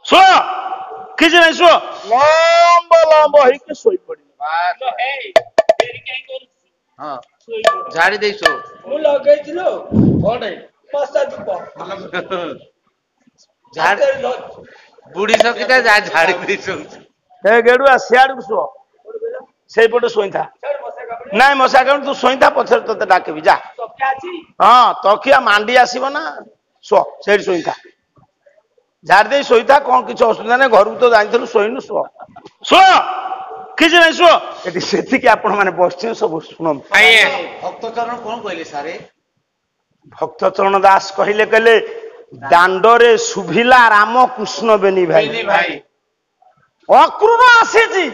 ଶୁଣ କିଛି ନାହିଁ ଶୁଣ ଲମ୍ବ ଲମ୍ବ ହେଇକି ଶୋଇ ପଡିବ। ହଁ ଝାଡି ଦେଇଛୁ ମୁଁ ଲଗେଇଥିଲୁ ବୁଢୀ ସକିଟା ଝାଡି ଦେଇଛୁ। ହେ ଗେଡୁଆ ସିଆଡକୁ ଶୁଅ ସେଇପଟେ ଶୋଇଥା। ନାଇଁ ମଶା କାରଣ ତୁ ଶୋଇଥା ପଛରେ ତୋତେ ଡାକିବି ଯା। ହଁ ତକିଆ ମାଣ୍ଡି ଆସିବ ନା ଶୁଅ ସେଇଠି ଶୋଇଥା। ଝାଡି ଦେଇ ଶୋଇଥା କଣ କିଛି ଅସୁବିଧା ନାହିଁ ଘରକୁ ତ ଯାଇଥିଲୁ ଶୋଇନୁ ଶୁଅ ଶୁଅ କିଛି ନାହିଁ ଶୁଅ। ଏଠି ସେତିକି ଆପଣ ମାନେ ବସିଛନ୍ତି ସବୁ ଶୁଣନ୍ତୁ। ଭକ୍ତଚରଣ କଣ କହିଲେ ସାରେ? ଭକ୍ତଚରଣ ଦାସ କହିଲେ ଦାଣ୍ଡରେ ଶୁଭିଲା ରାମକୃଷ୍ଣ ବେନି ଭାଇ ଅକ୍ରୂର ଆସିଛି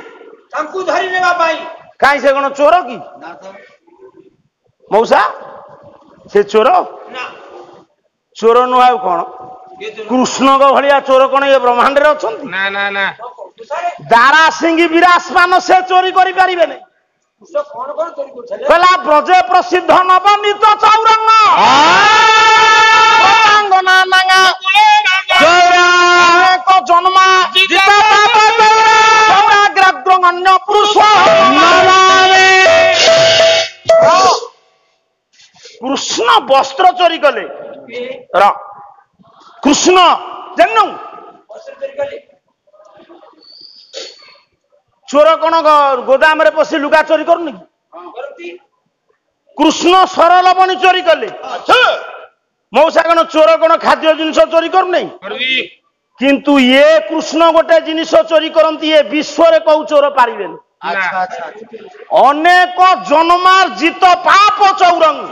ତାଙ୍କୁ ଧରି ନେବା ପାଇଁ। କାହିଁ ସେ କଣ ଚୋର କି ମଉସା? ସେ ଚୋର ଚୋର ନୁହ ଆଉ କଣ? କୃଷ୍ଣଙ୍କ ଭଳିଆ ଚୋର କଣ ଏ ବ୍ରହ୍ମାଣ୍ଡରେ ଅଛନ୍ତି? ନା ନା ନା ଦାରା ସିଂହ ବିରାସମାନ ସେ ଚୋରି କରିପାରିବେନି। କହିଲା ବ୍ରଜେ ପ୍ରସିଦ୍ଧ ନବନୀତ ଚୌରଙ୍ଗ ଜନ୍ମା ଅନ୍ୟ ପୁରୁଷ କୃଷ୍ଣ ବସ୍ତ୍ର ଚୋରି କଲେ। କୃଷ୍ଣ ଜାଣିନୁ ଚୋର କଣ ଗୋଦାମରେ ପଶି ଲୁଗା ଚୋରି କରୁନି? କୃଷ୍ଣ ସରଲବଣୀ ଚୋରି କଲେ। ମଉସା କଣ ଚୋର କଣ ଖାଦ୍ୟ ଜିନିଷ ଚୋରି କରୁନାହିଁ? କିନ୍ତୁ ଇଏ କୃଷ୍ଣ ଗୋଟେ ଜିନିଷ ଚୋରି କରନ୍ତି ଏ ବିଶ୍ୱରେ କୋଉ ଚୋର ପାରିବେନି। ଅନେକ ଜନ୍ମାର୍ଜିତ ପାପ ଚୌରଙ୍ଗ।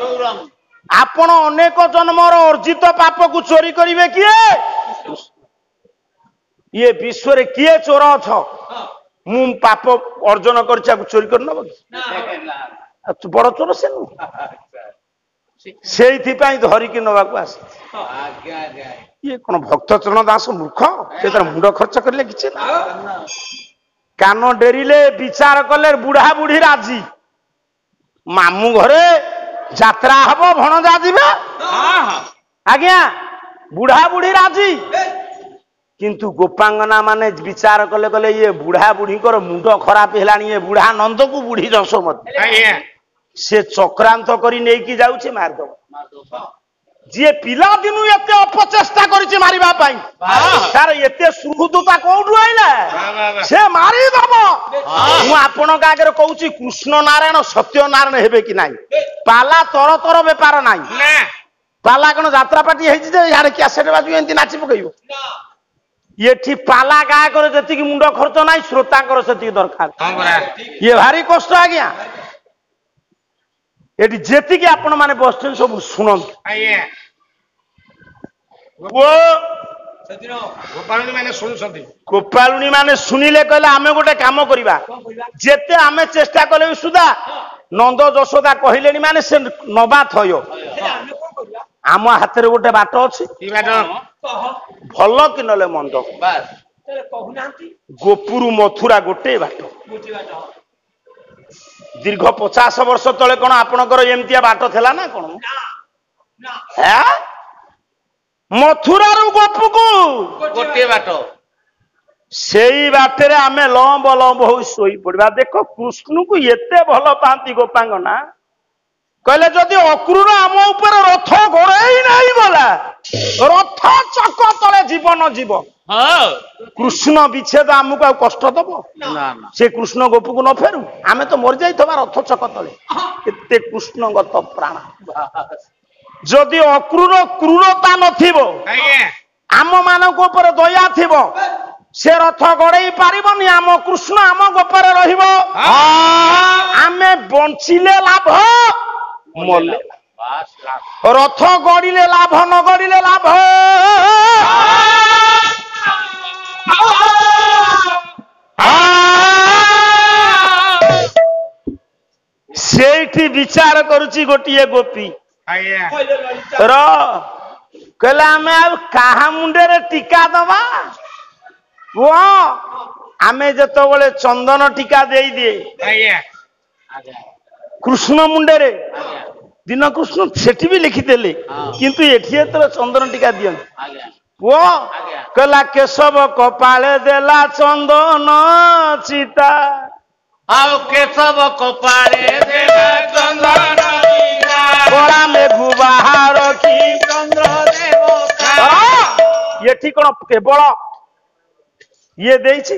ଆପଣ ଅନେକ ଜନ୍ମର ଅର୍ଜିତ ପାପକୁ ଚୋରି କରିବେ କିଏ? ଇଏ ବିଶ୍ୱରେ କିଏ ଚୋର ଅଛ? ମୁଁ ପାପ ଅର୍ଜନ କରିଛି ଆକୁ ଚୋରି କରିନବ କି? ବଡ ଚୋର ସେ ନୁହଁ। ସେଇଥିପାଇଁ ଧରିକି ନବାକୁ ଆସେ। ଇଏ କଣ ଭକ୍ତଚରଣ ଦାସ ମୂର୍ଖ? ସେ ତାର ମୁଣ୍ଡ ଖର୍ଚ୍ଚ କରିଲେ କିଛି ନା। କାନ ଡେରିଲେ ବିଚାର କଲେ ବୁଢା ବୁଢୀ ରାଜି। ମାମୁଁ ଘରେ ଯାତ୍ରା ହବ ଭଣଜା ଯିବେ ଆଜ୍ଞା ବୁଢା ବୁଢୀ ରାଜି। କିନ୍ତୁ ଗୋପାଙ୍ଗନା ମାନେ ବିଚାର କଲେ ଇଏ ବୁଢା ବୁଢୀଙ୍କର ମୁଣ୍ଡ ଖରାପ ହେଲାଣି। ଏ ବୁଢା ନନ୍ଦକୁ ବୁଢୀ ଯଶୋମତୀ ସେ ଚକ୍ରାନ୍ତ କରି ନେଇକି ଯାଉଛି ମାରିଦବ। ଯିଏ ପିଲାଦିନୁ ଏତେ ଅପଚେଷ୍ଟା କରିଛି ମାରିବା ପାଇଁ ତାର ଏତେ ସୁହୃଦତା କୋଉଠୁ ଆଇଲା? ସେ ମାରିଦବ। ମୁଁ ଆପଣଙ୍କ ଆଗରେ କହୁଛି କୃଷ୍ଣ ନାରାୟଣ ସତ୍ୟ ନାରାୟଣ ହେବେ କି ନାହିଁ? ପାଲା ତର ତର ବେପାର ନାହିଁ। ପାଲା କଣ ଯାତ୍ରା ପାଟି ହେଇଛି ଯେ ଇଆଡେ କ୍ୟାସେଟ ବାଜିବ ଏମିତି ନାଚି ପକେଇବ? ଏଠି ପାଲା ଗାୟକର ଯେତିକି ମୁଣ୍ଡ ଖର୍ଚ୍ଚ ନାହିଁ ଶ୍ରୋତାଙ୍କର ସେତିକି ଦରକାର। ଇଏ ଭାରି କଷ୍ଟ ଆଜ୍ଞା। ଏଠି ଯେତିକି ଆପଣ ମାନେ ବସିଛନ୍ତି ସବୁ ଶୁଣନ୍ତୁ। ଗୋପାଳୁଣୀ ମାନେ ଶୁଣିଲେ କହିଲେ ଆମେ ଗୋଟେ କାମ କରିବା। ଯେତେ ଆମେ ଚେଷ୍ଟା କଲେ ବି ସୁଦ୍ଧା ନନ୍ଦ ଯଶୋଦା କହିଲେଣି ମାନେ ସେ ନବା ଥୟ। ଆମ ହାତରେ ଗୋଟେ ବାଟ ଅଛି। ଭଲ କି ନହେଲେ ମନ୍ଦ ଗୋପୁରୁ ମଥୁରା ଗୋଟେ ବାଟ। ଦୀର୍ଘ 50 ବର୍ଷ ତଳେ କଣ ଆପଣଙ୍କର ଏମିତିଆ ବାଟ ଥିଲା ନା କଣ? ମଥୁରାରୁ ଗୋପୁକୁ ଗୋଟିଏ ବାଟ। ସେଇ ବାଟରେ ଆମେ ଲମ୍ବ ଲମ୍ବ ହୋଇ ଶୋଇ ପଡିବା। ଦେଖ କୃଷ୍ଣଙ୍କୁ ଏତେ ଭଲ ପାଆନ୍ତି ଗୋପାଙ୍ଗନା କହିଲେ ଯଦି ଅକ୍ରୂର ଆମ ଉପରେ ରଥ ଗୋଡେଇ ନାହିଁ ଗଲା ରଥ ଚକ ତଳେ ଜୀବନ ଯିବ। କୃଷ୍ଣ ବିଚ୍ଛେଦ ଆମକୁ ଆଉ କଷ୍ଟ ଦବ? ସେ କୃଷ୍ଣ ଗୋପକୁ ନ ଫେରୁ ଆମେ ତ ମରିଯାଇଥିବା ରଥ ଚକ ତଳେ। ଏତେ କୃଷ୍ଣଗତ ପ୍ରାଣ। ଯଦି ଅକ୍ରୂର କ୍ରୂରତା ନଥିବ ଆମ ମାନଙ୍କ ଉପରେ ଦୟା ଥିବ ସେ ରଥ ଗଡେଇ ପାରିବନି। ଆମ କୃଷ୍ଣ ଆମ ଗୋପରେ ରହିବ। ଆମେ ବଞ୍ଚିଲେ ଲାଭ ମଲେ ରଥ ଗଡିଲେ ଲାଭ ନ ଗଡିଲେ ଲାଭ। ସେଇଠି ବିଚାର କରୁଛି ଗୋଟିଏ ଗୋପୀ କହିଲେ ଆମେ ଆଉ କାହା ମୁଣ୍ଡରେ ଟୀକା ଦବା? ଆମେ ଯେତେବେଳେ ଚନ୍ଦନ ଟୀକା ଦେଇଦିଏ କୃଷ୍ଣ ମୁଣ୍ଡରେ ଦିନ କୃଷ୍ଣ ସେଠି ବି ଲେଖିଦେଲେ କିନ୍ତୁ ଏଠି ଯେତେବେଳେ ଚନ୍ଦନ ଟୀକା ଦିଅନ୍ତି ପୁଅ କହିଲା କେଶବ କପାଳେ ଦେଲା ଚନ୍ଦନ ଚିତା ଆଉ କେଶବ କପାଳେ ଦେଲା ଚନ୍ଦନ ଚିତା କଳା ମେଘୁ ବାହାର କି ଚନ୍ଦ୍ର ଦେବତା ଏଠି କଣ କେବଳ ଇଏ ଦେଇଛି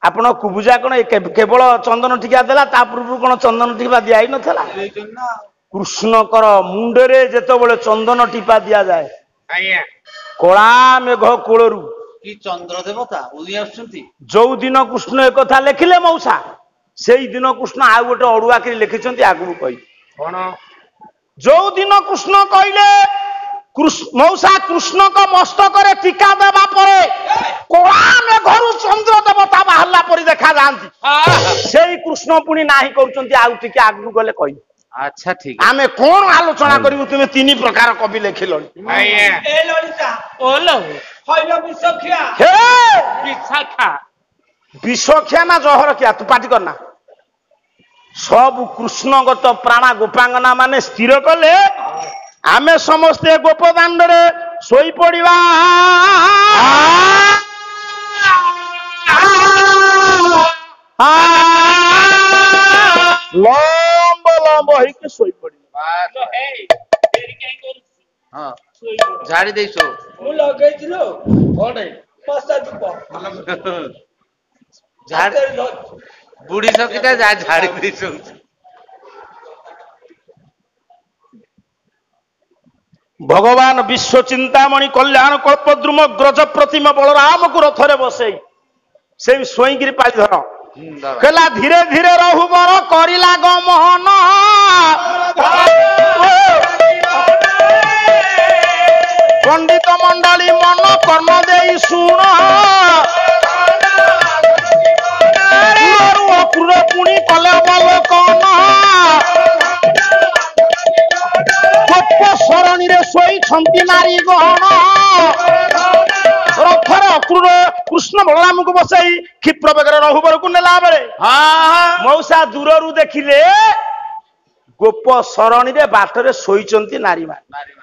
ଆପଣ କୁବୁଜା କଣ କେବଳ ଚନ୍ଦନ ଟିକା ଦେଲା ତା ପୂର୍ବରୁ କଣ ଚନ୍ଦନ ଟିପା ଦିଆହେଇ ନଥିଲା କୃଷ୍ଣଙ୍କର ମୁଣ୍ଡରେ ଯେତେବେଳେ ଚନ୍ଦନ ଟିପା ଦିଆଯାଏ କଳା ମେଘ କୋଳରୁ କି ଚନ୍ଦ୍ର ଦେବତା ଉଦି ଆସୁଛନ୍ତି ଯୋଉ ଦିନ କୃଷ୍ଣ ଏକଥା ଲେଖିଲେ ମଉସା ସେଇ ଦିନ କୃଷ୍ଣ ଆଉ ଗୋଟେ ଅଡୁଆ କରି ଲେଖିଛନ୍ତି ଆଗକୁ କହିବି କଣ ଯୋଉ ଦିନ କୃଷ୍ଣ କହିଲେ ମଉସା କୃଷ୍ଣଙ୍କ ମସ୍ତକରେ ଟୀକା ଦେବା ପରେ କଳା ମେଘରୁ ଚନ୍ଦ୍ର ଦେବତା ବାହାରିଲା ପରି ଦେଖା ଯାଆନ୍ତି ସେଇ କୃଷ୍ଣ ପୁଣି ନାହିଁ କରୁଛନ୍ତି ଆଉ ଟିକେ ଆଗକୁ ଗଲେ କହିବି ଆଚ୍ଛା ଠିକ ଆମେ କଣ ଆଲୋଚନା କରିବୁ ତୁମେ ତିନି ପ୍ରକାର କବି ଲେଖିଲଣି ବିଷଖିଆ ନା ଜହର ଖିଆ ତୁ ପାଟି କରନା ସବୁ କୃଷ୍ଣଗତ ପ୍ରାଣ ଗୋପାଙ୍ଗନା ମାନେ ସ୍ଥିର କଲେ ଆମେ ସମସ୍ତେ ଗୋପଦାଣ୍ଡରେ ଶୋଇପଡିବା ଲମ୍ବ ଲମ୍ବ ହେଇକି ଶୋଇପଡିବା ହଁ ଝାଡି ଦେଇଛୁ ମୁଁ ଲଗେଇଥିଲୁ ବୁଢୀ ସକିଟା ଝାଡି ଦେଇଛୁ ଭଗବାନ ବିଶ୍ୱ ଚିନ୍ତାମଣି କଲ୍ୟାଣ କଳ୍ପଦ୍ରୁମ ଗ୍ରଜ ପ୍ରତିମ ବଳରାମକୁ ରଥରେ ବସେଇ ସେଇ ସ୍ୱଇଁଗିରି ପାଳି ଧର କହିଲା ଧୀରେ ଧୀରେ ରହୁବର କରିଲା ଗମନ ପଣ୍ଡିତ ମଣ୍ଡଳୀ ମନ କର୍ମ ଦେଇ ଶୁଣ ଅକ୍ରୁର ପୁଣି କଲେ ଅବଲୋକନ ଗୋପ ସରଣୀରେ ଶୋଇଛନ୍ତି ନାରୀ ଗହଣ ରଥରେ ଅକ୍ରୁର କୃଷ୍ଣ ବଳରାମକୁ ବସେଇ କ୍ଷିପ୍ର ବେଗରେ ରହୁବରକୁ ନେଲା ବେଳେ ମଉସା ଦୂରରୁ ଦେଖିଲେ ଗୋପ ସରଣୀରେ ବାଟରେ ଶୋଇଛନ୍ତି ନାରୀମାନେ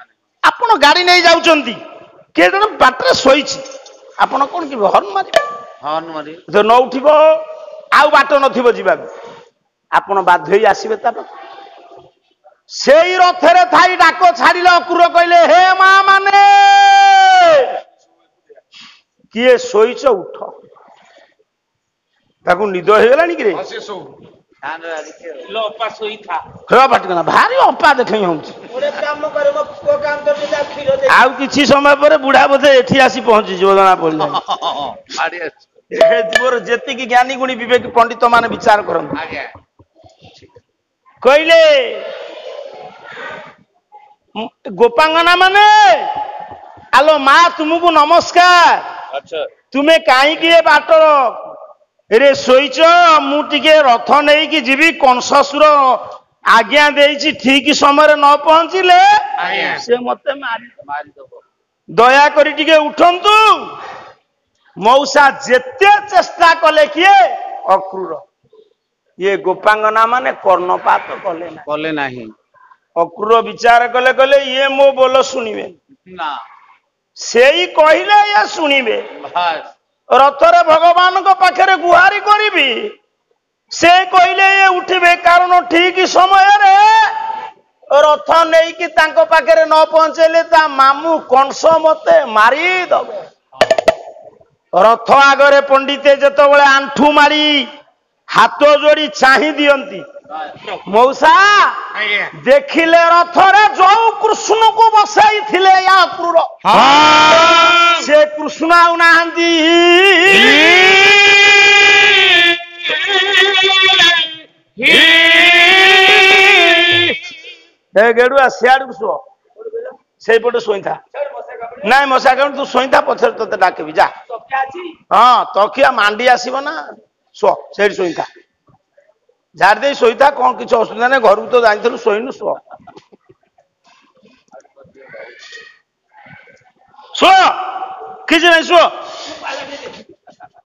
ଆପଣ ଗାଡି ନେଇ ଯାଉଛନ୍ତି କିଏ ଜଣେ ବାଟରେ ଶୋଇଛି ଆପଣ କଣ କି ହର୍ନ ମାରିବେ ନ ଉଠିବ ଆଉ ବାଟ ନଥିବ ଯିବାକୁ ଆପଣ ବାଧ୍ୟ ହେଇ ଆସିବେ ତା ପାଖକୁ ସେଇ ରଥରେ ଥାଇ ଡାକ ଛାଡିଲେ ଅକ୍ରୁର କହିଲେ ହେ ମା ମାନେ କିଏ ଶୋଇଛ ଉଠ ତାକୁ ନିଦ ହେଇଗଲାଣି କିରେ ଭାରି ଅପା ଦେଖେଇ ହଉଛି ଆଉ କିଛି ସମୟ ପରେ ବୁଢା ବୋଧେ ଏଠି ଆସି ପହଞ୍ଚିଯିବ ଜଣା ପଡିଲା ଯେତିକି ଜ୍ଞାନୀ ଗୁଣୀ ବିବେକ ପଣ୍ଡିତ ମାନେ ବିଚାର କରନ୍ତି କହିଲେ ଗୋପାଙ୍ଗନା ମାନେ ଆଲୋ ମା ତୁମକୁ ନମସ୍କାର ତୁମେ କାହିଁକି ଏ ବାଟ ରେ ଶୋଇଛ ମୁଁ ଟିକେ ରଥ ନେଇକି ଯିବି କଂସସୁର ଆଜ୍ଞା ଦେଇଛି ଠିକ ସମୟରେ ନ ପହଞ୍ଚିଲେ ସେ ମତେ ମାରିଦବ ଦୟାକରି ଟିକେ ଉଠନ୍ତୁ ମଉସା ଯେତେ ଚେଷ୍ଟା କଲେ କିଏ ଅକ୍ରୁର ଇଏ ଗୋପାଙ୍ଗନା ମାନେ କର୍ଣ୍ଣପାତ କଲେ ନାହିଁ ଅକ୍ରୁର ବିଚାର କଲେ କହିଲେ ଇଏ ମୋ ବୋଲ ଶୁଣିବେ ନା ସେଇ କହିଲେ ଇଏ ଶୁଣିବେ ରଥରେ ଭଗବାନଙ୍କ ପାଖରେ ଗୁହାରି କରିବି ସେ କହିଲେ ଇଏ ଉଠିବେ କାରଣ ଠିକ ସମୟରେ ରଥ ନେଇକି ତାଙ୍କ ପାଖରେ ନ ପହଞ୍ଚେଇଲେ ତା ମାମୁଁ କଂସ ମତେ ମାରିଦବ ରଥ ଆଗରେ ପଣ୍ଡିତେ ଯେତେବେଳେ ଆଣ୍ଠୁ ମାରି ହାତ ଯୋଡି ଚାହିଁ ଦିଅନ୍ତି ମଉସା ଦେଖିଲେ ରଥରେ ଯୋଉ କୃଷ୍ଣକୁ ବସାଇଥିଲେ ୟା ଅକ୍ରୁର ସେ କୃଷ୍ଣ ଆଉ ନାହାନ୍ତି ଗେଡୁଆ ସିଆଡକୁ ଶୁଅ ସେଇପଟେ ଶୋଇଥା ନାଇଁ ମଶା କାରଣ ତୁ ଶୋଇଥା ପଛରେ ତତେ ଡାକିବି ଯା ହଁ ତକିଆ ମାଣ୍ଡି ଆସିବ ନା ଶୁଅ ସେଇଠି ଶୋଇଥା ଝାଡି ଦେଇ ଶୋଇଥା କଣ କିଛି ଅସୁବିଧା ନାହିଁ ଘରକୁ ତ ଯାଇଥିଲୁ ଶୋଇନୁ ଶୁଅ ଶୁଅ କିଛି ନାହିଁ ଶୁଅ